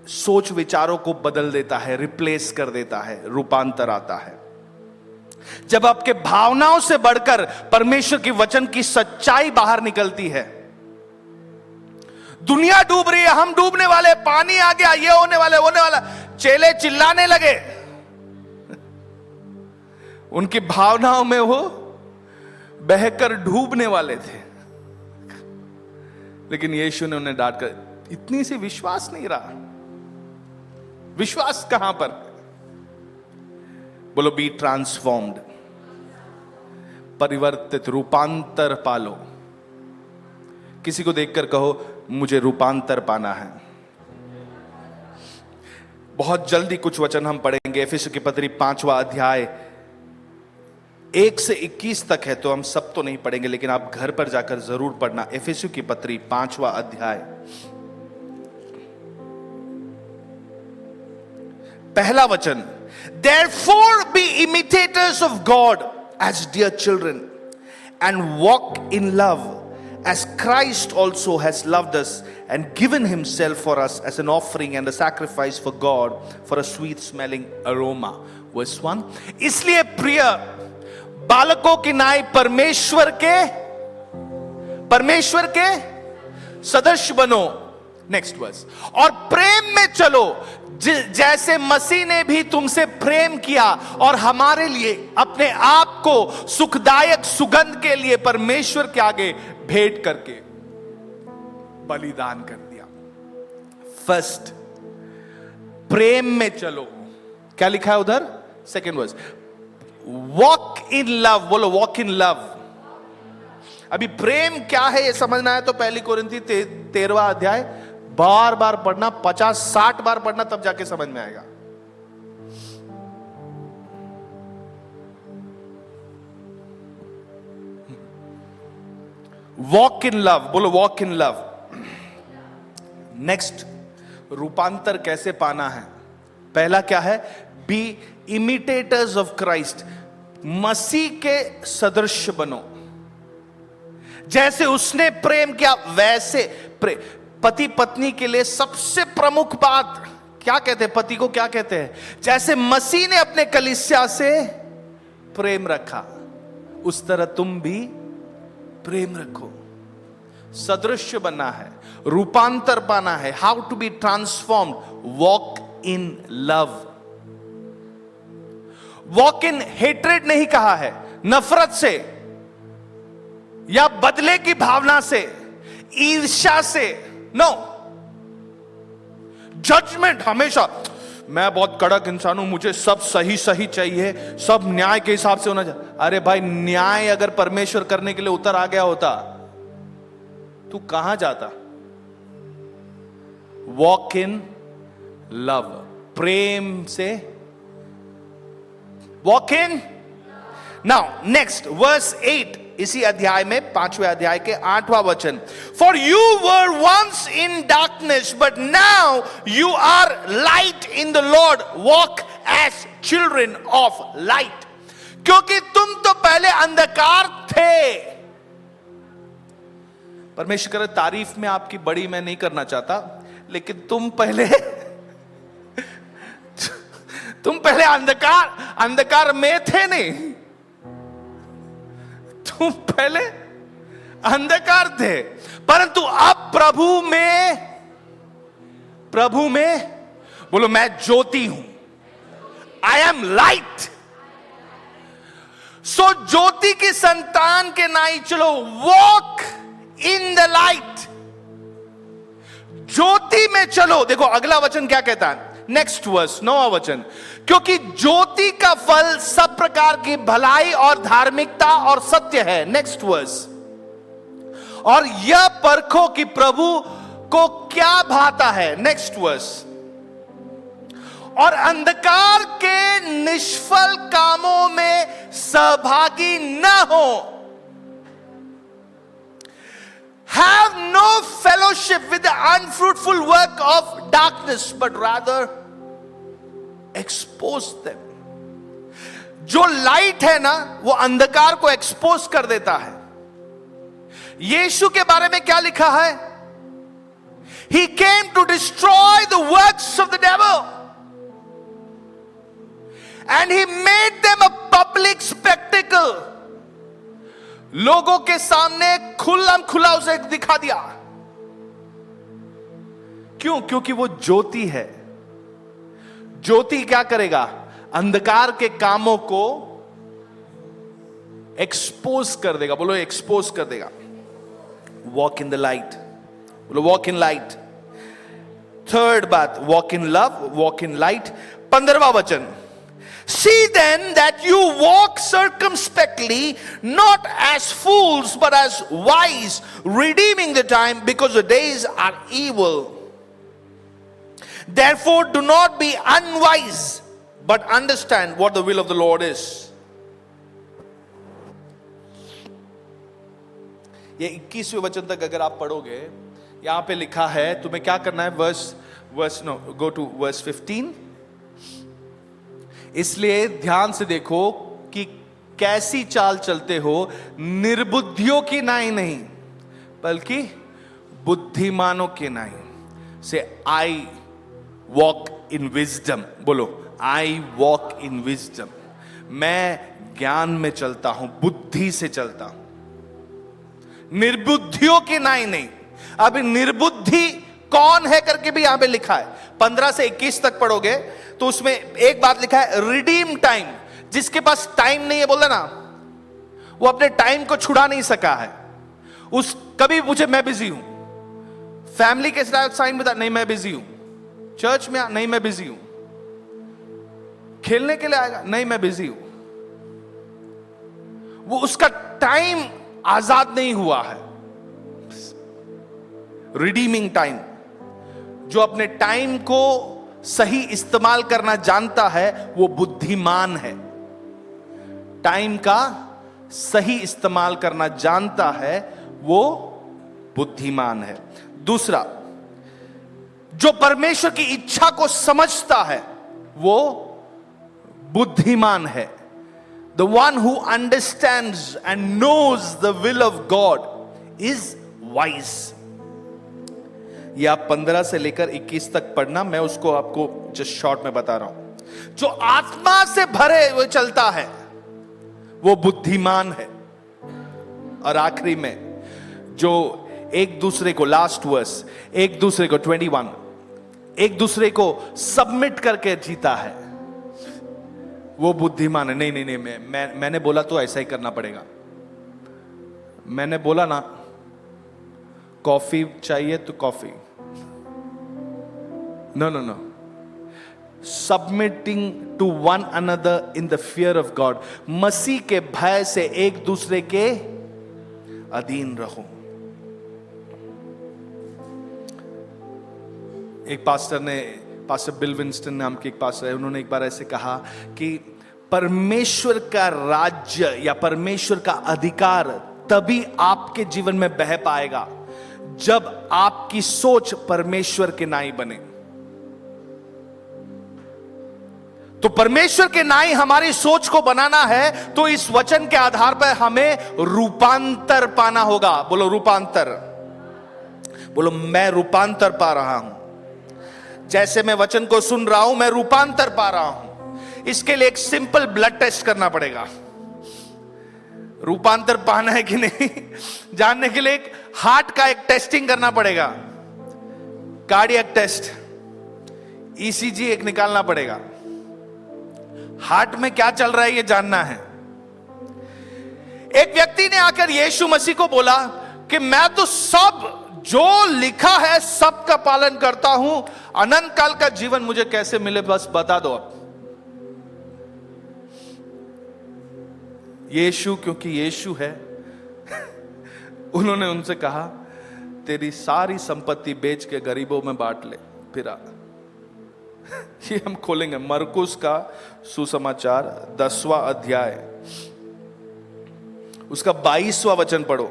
सोच विचारों को बदल देता है, रिप्लेस कर देता है, रूपांतर आता है। जब आपके भावनाओं से बढ़कर परमेश्वर की वचन की सच्चाई बाहर निकलती है। दुनिया डूब रही है, हम डूबने वाले, पानी आ गया, ये होने वाला, चेले चिल्लाने लगे। उनकी भावनाओं में वो बहकर डूबने वाले थे, लेकिन यीशु ने उन्हें डांट कर, इतनी सी विश्वास नहीं रहा। विश्वास कहां पर? बोलो बी ट्रांसफॉर्म्ड, परिवर्तित, रूपांतर पालो। किसी को देखकर कहो मुझे रूपांतर पाना है। बहुत जल्दी कुछ वचन हम पढ़ेंगे। इफिसियों की पत्री 5वां अध्याय 1 से 21 तक है, तो हम सब तो नहीं पढ़ेंगे, लेकिन आप घर पर जाकर जरूर पढ़ना। इफिसियों की पत्री 5वां अध्याय पहला वचन, Therefore be imitators of God as dear children and walk in love as Christ also has loved us and given himself for us as an offering and a sacrifice for God for a sweet smelling aroma. Verse 1, इसलिए प्रिय बालकों की नाई परमेश्वर के सदस्य बनो। Next verse, और प्रेम में चलो जैसे मसीह ने भी तुमसे प्रेम किया और हमारे लिए अपने आप को सुखदायक सुगंध के लिए परमेश्वर के आगे भेंट करके बलिदान कर दिया। फर्स्ट, प्रेम में चलो। क्या लिखा है उधर? Second verse, walk in love. बोलो वॉक इन लव। अभी प्रेम क्या है ये समझना है तो पहली कोरिन्थी 13वां अध्याय बार बार पढ़ना, 50-60 बार पढ़ना, तब जाके समझ में आएगा। Walk in love. बोलो वॉक इन लव। नेक्स्ट, रूपांतर कैसे पाना है? पहला क्या है? Be imitators of Christ. मसीह के सदृश बनो। जैसे उसने प्रेम किया वैसे पति पत्नी के लिए सबसे प्रमुख बात क्या कहते हैं? पति को क्या कहते हैं? जैसे मसीह ने अपने कलीसिया से प्रेम रखा उस तरह तुम भी प्रेम रखो। सदृश्य बनना है, रूपांतर पाना है। How to be transformed? Walk in love. Walk in hatred नहीं कहा है, नफरत से या बदले की भावना से, ईर्ष्या से, नो। जजमेंट हमेशा, मैं बहुत कड़क इंसान हूं, मुझे सब सही सही चाहिए, सब न्याय के हिसाब से होना चाहिए। अरे भाई, न्याय अगर परमेश्वर करने के लिए उतर आ गया होता तू कहां जाता? वॉक इन लव, प्रेम से walk in. Now next verse 8, इसी अध्याय में 5वें अध्याय के 8वां वचन, for you were once in darkness but now you are light in the Lord, walk as children of light. क्योंकि तुम तो पहले अंधकार थे। परमेश्वर करे तारीफ में आपकी बड़ी मैं नहीं करना चाहता, लेकिन तुम पहले अंधकार में थे नहीं, तुम पहले अंधकार थे, परंतु अब प्रभु में बोलो, मैं ज्योति हूं, आई एम लाइट। सो ज्योति की संतान के नाई चलो, वॉक इन द लाइट, ज्योति में चलो। देखो अगला वचन क्या कहता है, नेक्स्ट वर्स 9वां वचन, क्योंकि ज्योति का फल सब प्रकार की भलाई और धार्मिकता और सत्य है। नेक्स्ट वर्स, और यह परखो कि प्रभु को क्या भाता है। नेक्स्ट वर्स, और अंधकार के निष्फल कामों में सहभागी न हो। Have no fellowship with the unfruitful work of darkness, but rather expose them. जो लाइट है ना, वो अंधकार को एक्सपोज कर देता है। यीशु के बारे में क्या लिखा है? He came to destroy the works of the devil, and he made them a public spectacle. लोगों के सामने खुल्लम खुला उसे दिखा दिया। क्यों? क्योंकि वो ज्योति है। ज्योति क्या करेगा? अंधकार के कामों को एक्सपोज कर देगा। बोलो एक्सपोज कर देगा। वॉक इन द लाइट, बोलो वॉक इन लाइट। थर्ड बात, walk in love, walk in light. 15वां वचन, see then that you walk circumspectly, not as fools but as wise, redeeming the time, because the days are evil. Therefore do not be unwise, but understand what the will of the Lord is. ये 21वें वचन तक अगर आप पढ़ोगे, यहां पे लिखा है तुम्हें क्या करना है। Go to verse 15। इसलिए ध्यान से देखो कि कैसी चाल चलते हो, निर्बुद्धियों की नाई नहीं बल्कि बुद्धिमानों की नाई से। आई वॉक इन विजडम, बोलो आई वॉक इन विजडम। मैं ज्ञान में चलता हूं, बुद्धि से चलता हूं, निर्बुद्धियों की नाई नहीं। अब निर्बुद्धि कौन है करके भी यहां पे लिखा है। 15 से 21 तक पढ़ोगे तो उसमें एक बात लिखा है, रिडीम टाइम। जिसके पास टाइम नहीं है, बोला ना, वो अपने टाइम को छुड़ा नहीं सका है। उस कभी पूछे मैं बिजी हूं, फैमिली के साथ साइन बता, नहीं मैं बिजी हूं, चर्च में नहीं मैं बिजी हूं, खेलने के लिए आएगा, नहीं मैं बिजी हूं। वो उसका टाइम आजाद नहीं हुआ है। रिडीमिंग टाइम, जो अपने टाइम को सही इस्तेमाल करना जानता है वो बुद्धिमान है। टाइम का सही इस्तेमाल करना जानता है वो बुद्धिमान है। दूसरा, जो परमेश्वर की इच्छा को समझता है वो बुद्धिमान है। The one who understands and knows the will of God is wise. ये आप 15 से लेकर 21 तक पढ़ना, मैं उसको आपको जस्ट शॉर्ट में बता रहा हूं। जो आत्मा से भरे हुए चलता है वो बुद्धिमान है। और आखिरी में जो एक दूसरे को, लास्ट वर्स, एक दूसरे को 21, एक दूसरे को सबमिट करके जीता है वो बुद्धिमान है। नहीं नहीं नहीं, मैंने बोला तो ऐसा ही करना पड़ेगा। मैंने बोला ना कॉफी चाहिए तो coffee, no no no. Submitting to one another in the fear of God, मसीह के भय से एक दूसरे के अधीन रहो। एक पास्टर बिल विंस्टन नाम के एक पास्टर है, उन्होंने एक बार ऐसे कहा कि परमेश्वर का राज्य या परमेश्वर का अधिकार तभी आपके जीवन में बह पाएगा जब आपकी सोच परमेश्वर के नाई बने। तो परमेश्वर के नाई हमारी सोच को बनाना है, तो इस वचन के आधार पर हमें रूपांतर पाना होगा। बोलो रूपांतर, बोलो मैं रूपांतर पा रहा हूं। जैसे मैं वचन को सुन रहा हूं, मैं रूपांतर पा रहा हूं। इसके लिए एक सिंपल ब्लड टेस्ट करना पड़ेगा। रूपांतर पाना है कि नहीं जानने के लिए एक हार्ट का एक टेस्टिंग करना पड़ेगा, कार्डियक टेस्ट, ईसीजी एक निकालना पड़ेगा। हार्ट में क्या चल रहा है ये जानना है। एक व्यक्ति ने आकर यीशु मसीह को बोला कि मैं तो सब जो लिखा है सब का पालन करता हूं, अनंत काल का जीवन मुझे कैसे मिले बस बता दो अब। यीशु, क्योंकि यीशु है उन्होंने उनसे कहा तेरी सारी संपत्ति बेच के गरीबों में बांट ले फिर आ। ये हम खोलेंगे मरकुस का सुसमाचार 10वां अध्याय, उसका 22वां वचन पढ़ो।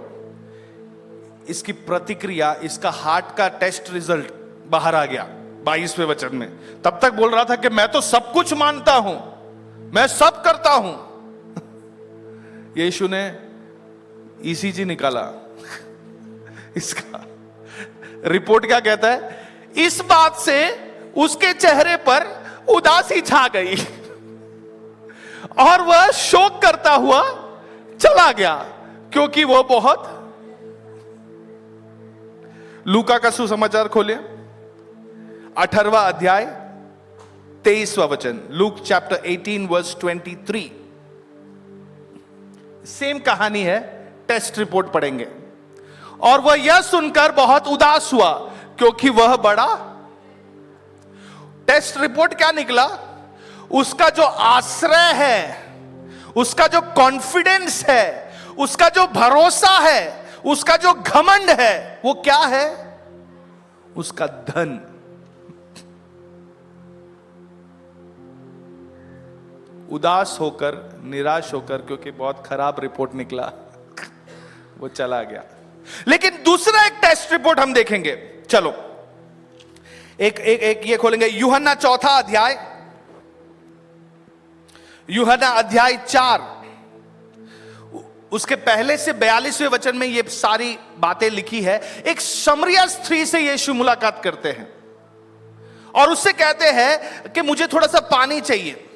इसकी प्रतिक्रिया, इसका हार्ट का टेस्ट रिजल्ट बाहर आ गया 22वें वचन में। तब तक बोल रहा था कि मैं तो सब कुछ मानता हूं, मैं सब करता हूं। यीशु ने ईसीजी निकाला इसका रिपोर्ट क्या कहता है, इस बात से उसके चेहरे पर उदासी छा गई और वह शोक करता हुआ चला गया, क्योंकि वह बहुत। लूका का सुसमाचार खोलिए 18वां अध्याय 23वां वचन, लूक चैप्टर 18 वर्स 23। सेम कहानी है, टेस्ट रिपोर्ट पढ़ेंगे। और वह यह सुनकर बहुत उदास हुआ क्योंकि वह बड़ा। टेस्ट रिपोर्ट क्या निकला, उसका जो आश्रय है, उसका जो कॉन्फिडेंस है, उसका जो भरोसा है, उसका जो घमंड है, वो क्या है, उसका धन। उदास होकर, निराश होकर, क्योंकि बहुत खराब रिपोर्ट निकला, वो चला गया। लेकिन दूसरा एक टेस्ट रिपोर्ट हम देखेंगे। चलो एक ये खोलेंगे, यूहन्ना 4 अध्याय, यूहन्ना अध्याय 4, उसके पहले से 42वें वचन में ये सारी बातें लिखी है। एक शमरिया स्त्री से यीशु मुलाकात करते हैं और उससे कहते हैं कि मुझे थोड़ा सा पानी चाहिए।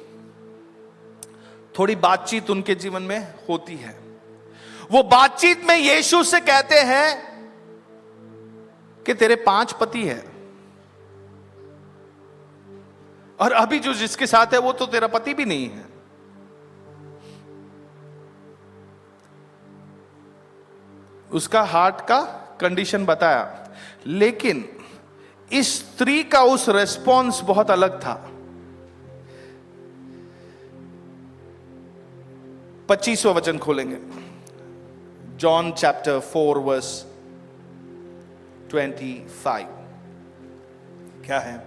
थोड़ी बातचीत उनके जीवन में होती है। वो बातचीत में यीशु से कहते हैं कि तेरे 5 पति हैं और अभी जो जिसके साथ है वो तो तेरा पति भी नहीं है। उसका हार्ट का कंडीशन बताया, लेकिन इस स्त्री का उस रेस्पॉन्स बहुत अलग था। 25वां वचन खोलेंगे, जॉन चैप्टर 4 वर्स 25। क्या है,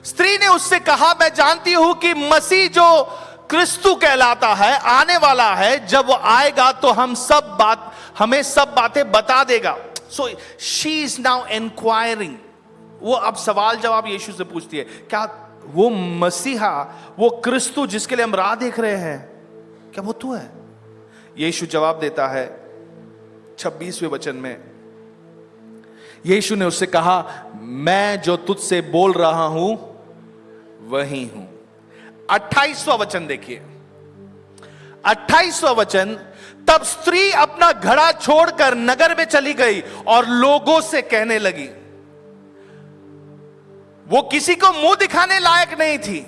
स्त्री ने उससे कहा मैं जानती हूं कि मसीह जो क्रिस्तु कहलाता है आने वाला है, जब वो आएगा तो हमें सब बातें बता देगा। So she is now enquiring. वो अब सवाल जवाब यीशु से पूछती है, क्या वो मसीहा, वो क्रिस्तु जिसके लिए हम राह देख रहे हैं, क्या वो तू है? यीशु जवाब देता है 26वें वचन में। यीशु ने उससे कहा मैं जो तुझसे बोल रहा हूं वही हूं। 28वां वचन देखिए, 28वां वचन, तब स्त्री अपना घड़ा छोड़कर नगर में चली गई और लोगों से कहने लगी। वो किसी को मुंह दिखाने लायक नहीं थी,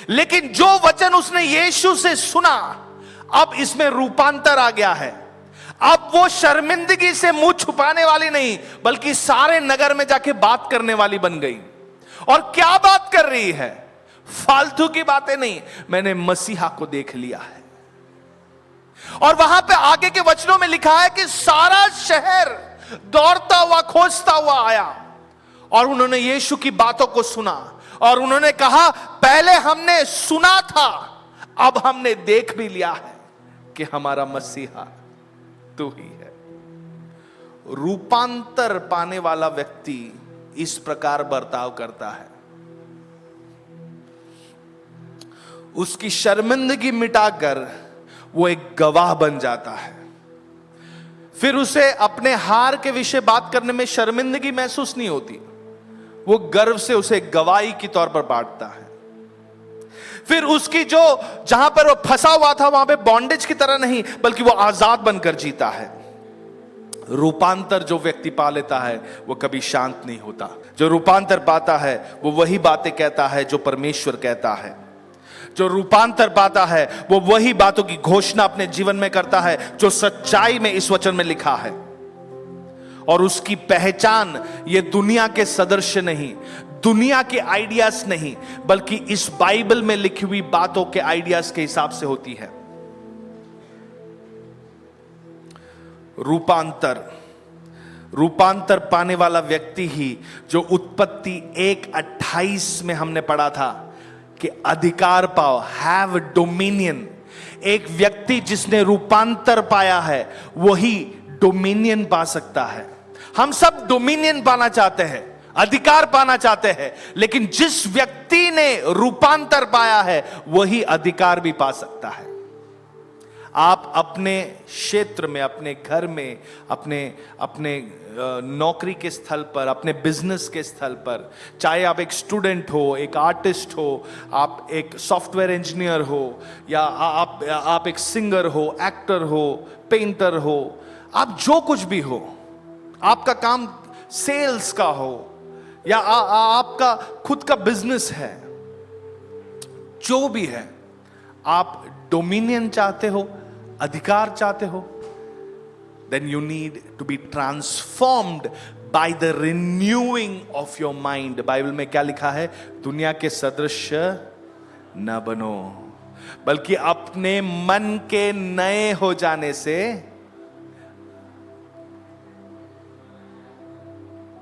लेकिन जो वचन उसने यीशु से सुना, अब इसमें रूपांतर आ गया है। अब वो शर्मिंदगी से मुंह छुपाने वाली नहीं, बल्कि सारे नगर में जाके बात करने वाली बन गई। और क्या बात कर रही है? फालतू की बातें नहीं, मैंने मसीहा को देख लिया है। और वहां पे आगे के वचनों में लिखा है कि सारा शहर दौड़ता हुआ खोजता हुआ आया और उन्होंने यीशु की बातों को सुना और उन्होंने कहा, पहले हमने सुना था, अब हमने देख भी लिया है कि हमारा मसीहा तू ही है। रूपांतर पाने वाला व्यक्ति इस प्रकार बर्ताव करता है। उसकी शर्मिंदगी मिटाकर वो एक गवाह बन जाता है। फिर उसे अपने हार के विषय बात करने में शर्मिंदगी महसूस नहीं होती, वो गर्व से उसे गवाही के तौर पर बांटता है। फिर उसकी जो जहां पर वो फंसा हुआ था वहां पे बॉन्डेज की तरह नहीं, बल्कि वो आजाद बनकर जीता है। रूपांतर जो व्यक्ति पा लेता है वो कभी शांत नहीं होता। जो रूपांतर पाता है वो वही बातें कहता है जो परमेश्वर कहता है। जो रूपांतर पाता है वो वही बातों की घोषणा अपने जीवन में करता है जो सच्चाई में इस वचन में लिखा है। और उसकी पहचान ये दुनिया के सदृश नहीं, दुनिया के आइडियाज नहीं, बल्कि इस बाइबल में लिखी हुई बातों के आइडियाज के हिसाब से होती है। रूपांतर पाने वाला व्यक्ति ही, जो उत्पत्ति 1:28 में हमने पढ़ा था कि अधिकार पाओ, हैव डोमिनियन। एक व्यक्ति जिसने रूपांतर पाया है वही डोमिनियन पा सकता है। हम सब डोमिनियन पाना चाहते हैं, अधिकार पाना चाहते हैं, लेकिन जिस व्यक्ति ने रूपांतर पाया है वही अधिकार भी पा सकता है। आप अपने क्षेत्र में, अपने घर में, अपने नौकरी के स्थल पर, अपने बिजनेस के स्थल पर, चाहे आप एक स्टूडेंट हो, एक आर्टिस्ट हो, आप एक सॉफ्टवेयर इंजीनियर हो, या आप एक सिंगर हो, एक्टर हो, पेंटर हो, आप जो कुछ भी हो, आपका काम सेल्स का हो या आपका खुद का बिजनेस है, जो भी है, आप डोमिनियन चाहते हो, अधिकार चाहते हो, then you need to be transformed by the renewing of your mind। Bible में क्या लिखा है? दुनिया के सदृश न बनो, बल्कि अपने मन के नए हो जाने से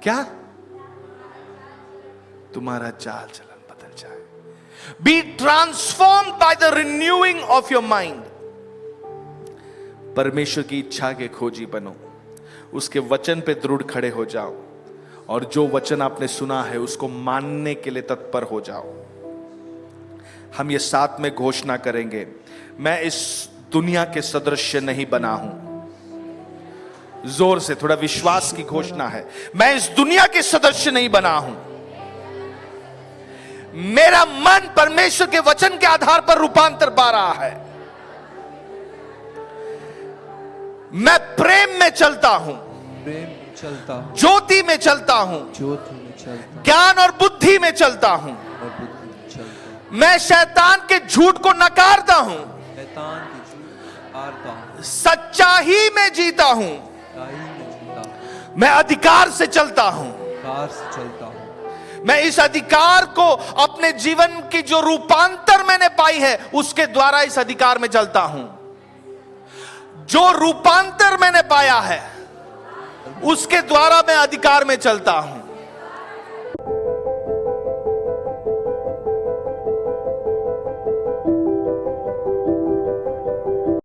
क्या तुम्हारा चाल चलन बदल जाए। Be transformed by the renewing of your mind। परमेश्वर की इच्छा के खोजी बनो, उसके वचन पे दृढ़ खड़े हो जाओ और जो वचन आपने सुना है उसको मानने के लिए तत्पर हो जाओ। हम ये साथ में घोषणा करेंगे, मैं इस दुनिया के सदृश नहीं बना हूं। जोर से, थोड़ा विश्वास की घोषणा है, मैं इस दुनिया के सदृश नहीं बना हूं। मेरा मन परमेश्वर के वचन के आधार पर रूपांतर पा रहा है। मैं प्रेम में चलता हूं, ज्योति में चलता हूं, ज्ञान और बुद्धि में चलता हूं। मैं शैतान के झूठ को नकारता हूं, सच्चाई में जीता हूं। मैं अधिकार से चलता हूं। मैं इस अधिकार को, अपने जीवन की जो रूपांतर मैंने पाई है, उसके द्वारा इस अधिकार में चलता हूं। जो रूपांतर मैंने पाया है उसके द्वारा मैं अधिकार में चलता हूं।